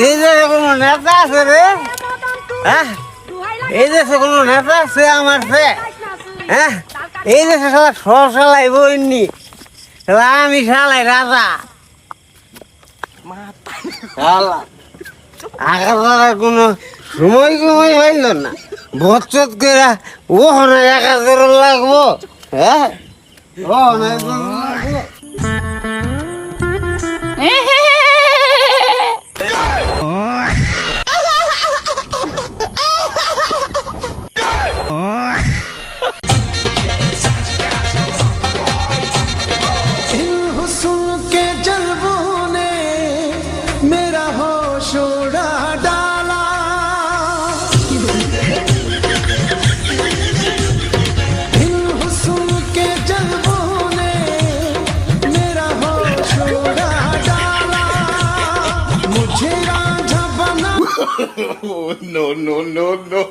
এই যে কোনো নেতা আছে রে, হ্যাঁ এই দেশে কোনো নেতা আছে আমার সে, হ্যাঁ এই দেশে সব চালাই বইনি, আমি চালাই রাজা আগার কোনো সময় কময় হইল না, বচ্চত করে ও না একা লাগবো, হ্যাঁ ও না লাগবো। Oh, no, no, no, no.